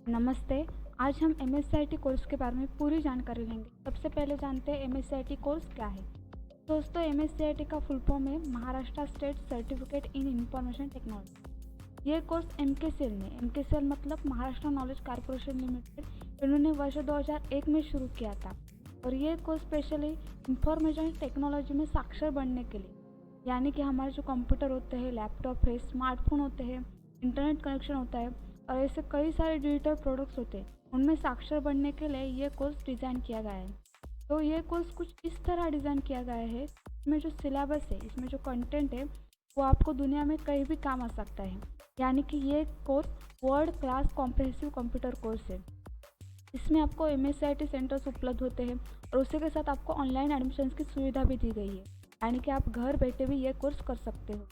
नमस्ते। आज हम एमएससीआईटी कोर्स के बारे में पूरी जानकारी लेंगे। सबसे पहले जानते हैं एमएससीआईटी कोर्स क्या है। दोस्तों, एमएससीआईटी का फुल फॉर्म है Maharashtra state certificate in information technology. ये कोर्स एमकेसीएल ने, एमकेसीएल मतलब महाराष्ट्र नॉलेज कॉर्पोरेशन लिमिटेड, इन्होंने वर्ष 2001 में शुरू किया था। और ये कोर्स स्पेशली इंफॉर्मेशन टेक्नोलॉजी में साक्षर बनने के लिए, यानी कि हमारे जो कंप्यूटर होते हैं, लैपटॉप है, स्मार्टफोन होते हैं, इंटरनेट कनेक्शन होता है और ऐसे कई सारे डिजिटल प्रोडक्ट्स होते हैं, उनमें साक्षर बनने के लिए ये कोर्स डिज़ाइन किया गया है। तो ये कोर्स कुछ इस तरह डिज़ाइन किया गया है, इसमें जो सिलेबस है, इसमें जो कंटेंट है, वो आपको दुनिया में कहीं भी काम आ सकता है। यानी कि ये course world class comprehensive computer course है। इसमें आपको एमएससीआईटी सेंटर्स उपलब्ध होते हैं और उसी के साथ आपको ऑनलाइन एडमिशन की सुविधा भी दी गई है, यानी कि आप घर बैठे भी ये कोर्स कर सकते हो।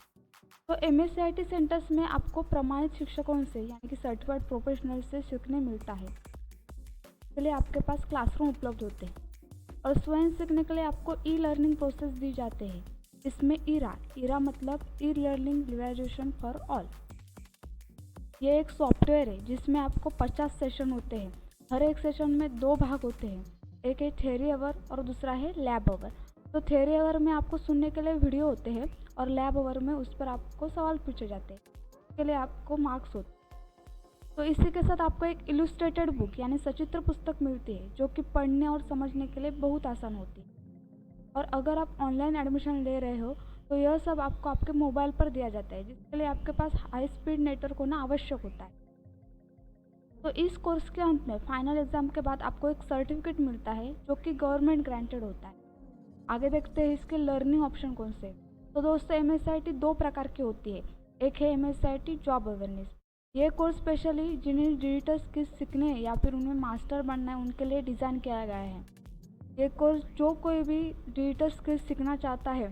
तो एमएससीआईटी सेंटर्स में आपको प्रमाणित शिक्षकों से, यानी कि सर्टिफाइड प्रोफेशनल से सीखने मिलता है। इसके लिए आपके पास क्लासरूम उपलब्ध होते हैं और स्वयं सीखने के लिए आपको ई लर्निंग प्रोसेस दी जाते हैं। इसमें ईरा मतलब ई लर्निंग रिवाइजेशन फॉर ऑल। ये एक सॉफ्टवेयर है जिसमें आपको 50 सेशन होते हैं। हर एक सेशन में 2 भाग होते हैं, एक है थ्योरी आवर और दूसरा है लैब आवर। तो थ्योरी आवर में आपको सुनने के लिए वीडियो होते हैं और लैब आवर में उस पर आपको सवाल पूछे जाते हैं, इसके लिए आपको मार्क्स होते हैं। तो इसी के साथ आपको एक इलस्ट्रेटेड बुक यानी सचित्र पुस्तक मिलती है, जो कि पढ़ने और समझने के लिए बहुत आसान होती है। और अगर आप ऑनलाइन एडमिशन ले रहे हो तो यह सब आपको आपके मोबाइल पर दिया जाता है, जिसके लिए आपके पास हाई स्पीड नेटवर्क होना आवश्यक होता है। तो इस कोर्स के अंत में फाइनल एग्जाम के बाद आपको एक सर्टिफिकेट मिलता है, जो कि गवर्नमेंट ग्रांटेड होता है। आगे देखते हैं इसके लर्निंग ऑप्शन कौन से। तो दोस्तों, एमएससीआईटी 2 प्रकार की होती है। एक है एमएससीआईटी जॉब अवेयरनेस। ये कोर्स स्पेशली जिन्हें डिजिटल स्किल्स सीखने या फिर उन्हें मास्टर बनना है, उनके लिए डिज़ाइन किया गया है। ये कोर्स जो कोई भी डिजिटल स्किल्स सीखना चाहता है,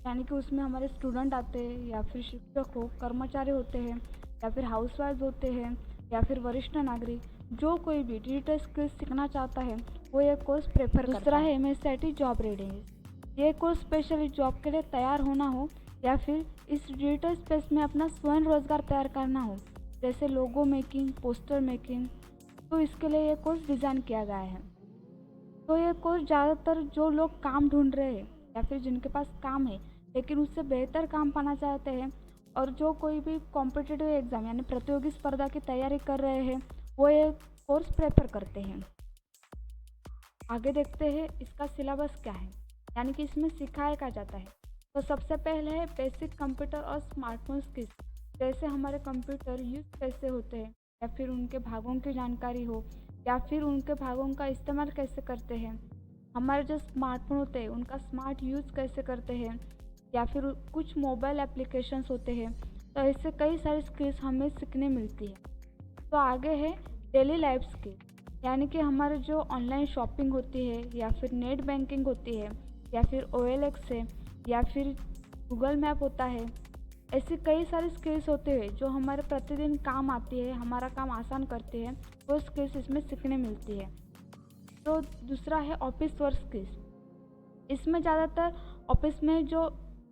यानी कि उसमें हमारे स्टूडेंट आते हैं या फिर शिक्षक हो, कर्मचारी होते हैं या फिर हाउसवाइफ होते हैं या फिर वरिष्ठ नागरिक, जो कोई भी डिजिटल स्किल्स सीखना चाहता है वो ये कोर्स प्रेफर करता है। दूसरा है एमएससीआईटी जॉब रेडीनेस। ये कोर्स स्पेशली जॉब के लिए तैयार होना हो या फिर इस डिजिटल स्पेस में अपना स्वयं रोजगार तैयार करना हो, जैसे लोगो मेकिंग, पोस्टर मेकिंग, तो इसके लिए ये कोर्स डिज़ाइन किया गया है। तो ये कोर्स ज़्यादातर जो लोग काम ढूंढ रहे हैं या फिर जिनके पास काम है लेकिन उससे बेहतर काम पाना चाहते हैं, और जो कोई भी कॉम्पिटिटिव एग्ज़ाम यानी प्रतियोगी स्पर्धा की तैयारी कर रहे हैं, वो ये कोर्स प्रेफर करते हैं। आगे देखते हैं इसका सिलेबस क्या है, यानी कि इसमें सिखाया क्या जाता है। तो सबसे पहले है बेसिक कंप्यूटर और स्मार्टफोन स्किल्स, जैसे हमारे कंप्यूटर यूज़ कैसे होते हैं या फिर उनके भागों की जानकारी हो या फिर उनके भागों का इस्तेमाल कैसे करते हैं। हमारे जो स्मार्टफोन होते हैं उनका स्मार्ट यूज़ कैसे करते हैं, या फिर कुछ मोबाइल एप्लीकेशंस होते हैं। तो इससे कई सारी स्किल्स हमें सीखने मिलती है। तो आगे है डेली लाइफ स्किल, यानी कि हमारे जो ऑनलाइन शॉपिंग होती है या फिर नेट बैंकिंग होती है या फिर OLX है या फिर गूगल मैप होता है, ऐसी कई सारी स्किल्स होते हैं जो हमारे प्रतिदिन काम आती है, हमारा काम आसान करती है, वो स्किल्स इसमें सीखने मिलती है। तो दूसरा है ऑफिस वर्क स्किल्स। इसमें ज़्यादातर ऑफिस में जो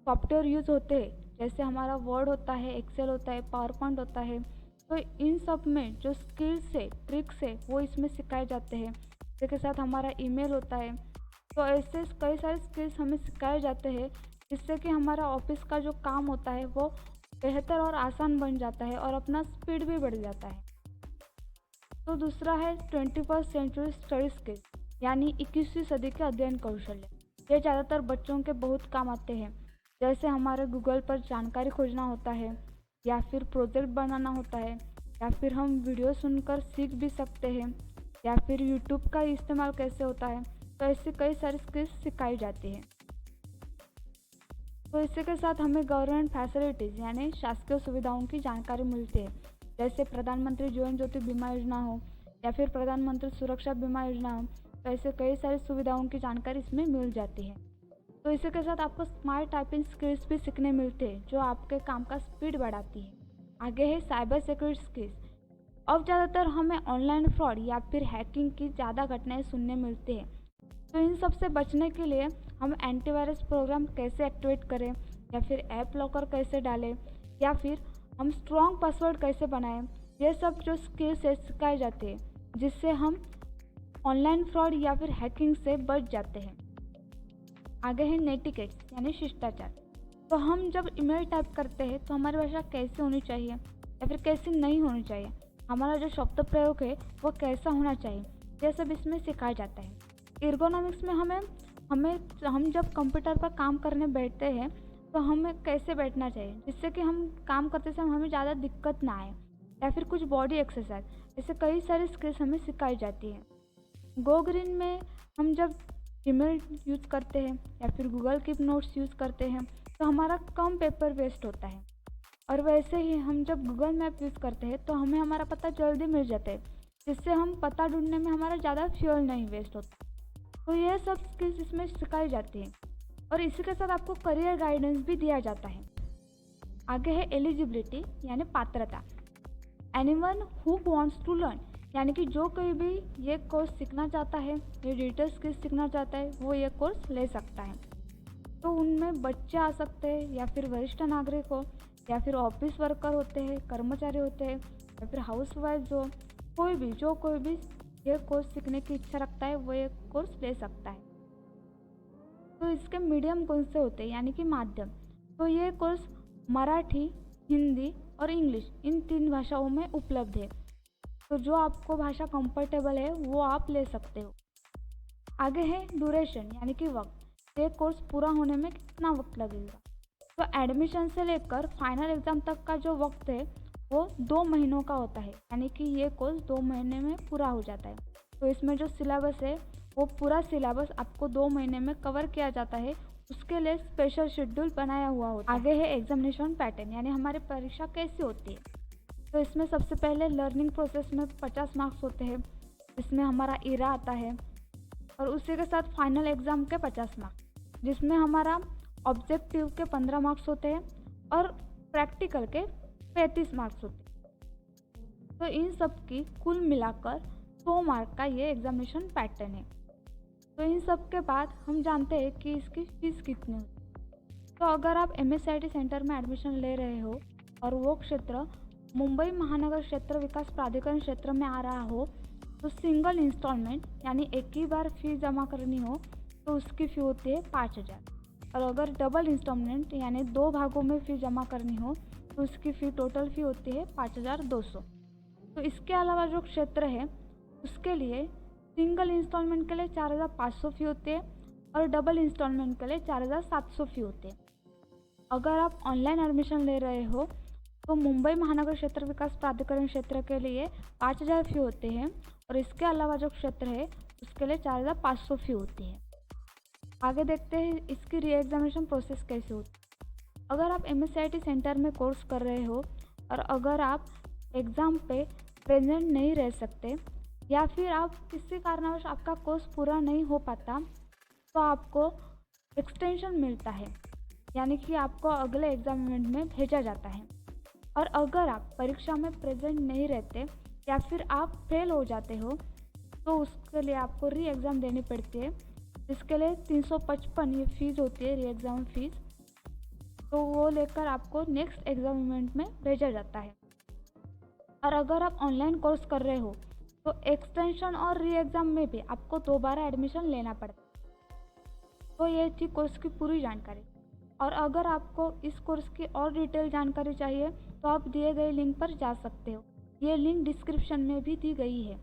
सॉफ्टवेयर यूज़ होते हैं, जैसे हमारा वर्ड होता है, एक्सेल होता है, पावर पॉइंट होता है, तो इन सब में जो स्किल्स है, ट्रिक्स है, वो इसमें सिखाए जाते हैं। इसके साथ हमारा ईमेल होता है। तो ऐसे कई सारे स्किल्स हमें सिखाए जाते हैं, जिससे कि हमारा ऑफिस का जो काम होता है वो बेहतर और आसान बन जाता है और अपना स्पीड भी बढ़ जाता है। तो दूसरा है 21st सेंचुरी स्टडी स्किल्स, यानी 21वीं सदी के अध्ययन कौशल्य। ये ज़्यादातर बच्चों के बहुत काम आते हैं, जैसे हमारे गूगल पर जानकारी खोजना होता है या फिर प्रोजेक्ट बनाना होता है, या फिर हम वीडियो सुनकर सीख भी सकते हैं, या फिर यूट्यूब का इस्तेमाल कैसे होता है। तो ऐसी कई सारी स्किल्स सिखाई जाती है। तो इसी के साथ हमें गवर्नमेंट फैसिलिटीज़ यानी शासकीय सुविधाओं की जानकारी मिलती है, जैसे प्रधानमंत्री जीवन ज्योति बीमा योजना हो या फिर प्रधानमंत्री सुरक्षा बीमा योजना हो। तो ऐसे कई सारी सुविधाओं की जानकारी इसमें मिल जाती है। तो इसी के साथ आपको स्मार्ट टाइपिंग स्किल्स भी सीखने मिलते हैं, जो आपके काम का स्पीड बढ़ाती है। आगे है साइबर सिक्योरिटी स्किल्स। अब ज़्यादातर हमें ऑनलाइन फ्रॉड या फिर हैकिंग की ज़्यादा घटनाएं सुनने मिलती है। तो इन सब से बचने के लिए हम एंटीवायरस प्रोग्राम कैसे एक्टिवेट करें, या फिर ऐप लॉकर कैसे डालें, या फिर हम स्ट्रॉन्ग पासवर्ड कैसे बनाएं, ये सब जो स्किल्स है सिखाए जाते हैं, जिससे हम ऑनलाइन फ्रॉड या फिर हैकिंग से बच जाते हैं। आगे है नेटिकेट्स यानी शिष्टाचार। तो हम जब ईमेल टाइप करते हैं तो हमारी भाषा कैसी होनी चाहिए या फिर कैसी नहीं होनी चाहिए, हमारा जो शब्द प्रयोग है वो कैसा होना चाहिए, ये सब इसमें सिखाया जाता है। एर्गोनॉमिक्स में हम जब कंप्यूटर पर काम करने बैठते हैं तो हमें कैसे बैठना चाहिए जिससे कि हम काम करते समय हमें ज़्यादा दिक्कत ना आए, या फिर कुछ बॉडी एक्सरसाइज, ऐसे कई सारी स्किल्स हमें सिखाई जाती है। गो ग्रीन में हम जब ईमेल यूज़ करते हैं या फिर गूगल कीप नोट्स यूज़ करते हैं तो हमारा कम पेपर वेस्ट होता है, और वैसे ही हम जब गूगल मैप यूज़ करते हैं तो हमें हमारा पता जल्दी मिल जाता है, जिससे हम पता ढूंढने में हमारा ज़्यादा फ्यूल नहीं वेस्ट होता। तो ये सब स्किल्स इसमें सिखाई जाती हैं, और इसी के साथ आपको करियर गाइडेंस भी दिया जाता है। आगे है एलिजिबिलिटी यानी पात्रता। Anyone who wants to learn, यानी कि जो कोई भी ये कोर्स सीखना चाहता है, ये डिजिटल स्किल्स सीखना चाहता है, वो ये कोर्स ले सकता है। तो उनमें बच्चे आ सकते हैं, या फिर वरिष्ठ नागरिक हो, या फिर ऑफिस वर्कर होते हैं, कर्मचारी होते हैं, या फिर हाउसवाइफ हो, कोई भी ये कोर्स सीखने की इच्छा रखता है वो ये कोर्स ले सकता है। तो इसके मीडियम कौन से होते हैं यानी कि माध्यम। तो ये कोर्स मराठी, हिंदी और इंग्लिश इन 3 भाषाओं में उपलब्ध है। तो जो आपको भाषा कंफर्टेबल है वो आप ले सकते हो। आगे है ड्यूरेशन यानी कि वक्त। ये कोर्स पूरा होने में कितना वक्त लगेगा। तो एडमिशन से लेकर फाइनल एग्ज़ाम तक का जो वक्त है वो 2 महीनों का होता है, यानी कि ये कोर्स 2 महीने में पूरा हो जाता है। तो इसमें जो सिलेबस है वो पूरा सिलेबस आपको 2 महीने में कवर किया जाता है, उसके लिए स्पेशल शेड्यूल बनाया हुआ होता है। आगे है एग्जामिनेशन पैटर्न यानी हमारी परीक्षा कैसी होती है। तो इसमें सबसे पहले लर्निंग प्रोसेस में 50 मार्क्स होते हैं, इसमें हमारा इरा आता है, और उसी के साथ फाइनल एग्ज़ाम के 50 मार्क्स, जिसमें हमारा ऑब्जेक्टिव के 15 मार्क्स होते हैं और प्रैक्टिकल के 35 मार्क्स होते हैं। तो इन सब की कुल मिलाकर 100 मार्क का ये एग्जामिनेशन पैटर्न है। तो इन सब के बाद हम जानते हैं कि इसकी फ़ीस कितनी होती। तो अगर आप MSIT सेंटर में एडमिशन ले रहे हो और वो क्षेत्र मुंबई महानगर क्षेत्र विकास प्राधिकरण क्षेत्र में आ रहा हो, तो सिंगल इंस्टॉलमेंट यानी एक ही बार फीस जमा करनी हो तो उसकी फ़ी होती है 5,000, और अगर डबल इंस्टॉलमेंट यानी 2 भागों में फ़ी जमा करनी हो तो उसकी फ़ी टोटल फ़ी होती है 5,200। तो इसके अलावा जो क्षेत्र है उसके लिए सिंगल इंस्टॉलमेंट के लिए 4,500 फ़ी होती है और डबल इंस्टॉलमेंट के लिए 4,700 फ़ी होती है। अगर आप ऑनलाइन एडमिशन ले रहे हो तो मुंबई महानगर क्षेत्र विकास प्राधिकरण क्षेत्र के लिए 5,000 फ़ी होते हैं, और इसके अलावा जो क्षेत्र है उसके लिए 4,500 फ़ी होती है। आगे देखते हैं इसकी री एग्जामिनेशन प्रोसेस कैसे होती है। अगर आप MSIT सेंटर में कोर्स कर रहे हो और अगर आप एग्ज़ाम पे प्रेजेंट नहीं रह सकते, या फिर आप किसी कारणवश आपका कोर्स पूरा नहीं हो पाता, तो आपको एक्सटेंशन मिलता है, यानी कि आपको अगले एग्ज़ाम इवेंट में भेजा जाता है। और अगर आप परीक्षा में प्रेजेंट नहीं रहते या फिर आप फेल हो जाते हो तो उसके लिए आपको री एग्ज़ाम देनी पड़ती है। इसके लिए 355 ये फ़ीस होती है, री एग्ज़ाम फ़ीस। तो वो लेकर आपको नेक्स्ट एग्ज़ाम इवेंट में भेजा जाता है। और अगर आप ऑनलाइन कोर्स कर रहे हो तो एक्सटेंशन और री एग्ज़ाम में भी आपको दोबारा एडमिशन लेना पड़ता है। तो ये थी कोर्स की पूरी जानकारी। और अगर आपको इस कोर्स की और डिटेल जानकारी चाहिए तो आप दिए गए लिंक पर जा सकते हो। ये लिंक डिस्क्रिप्शन में भी दी गई है।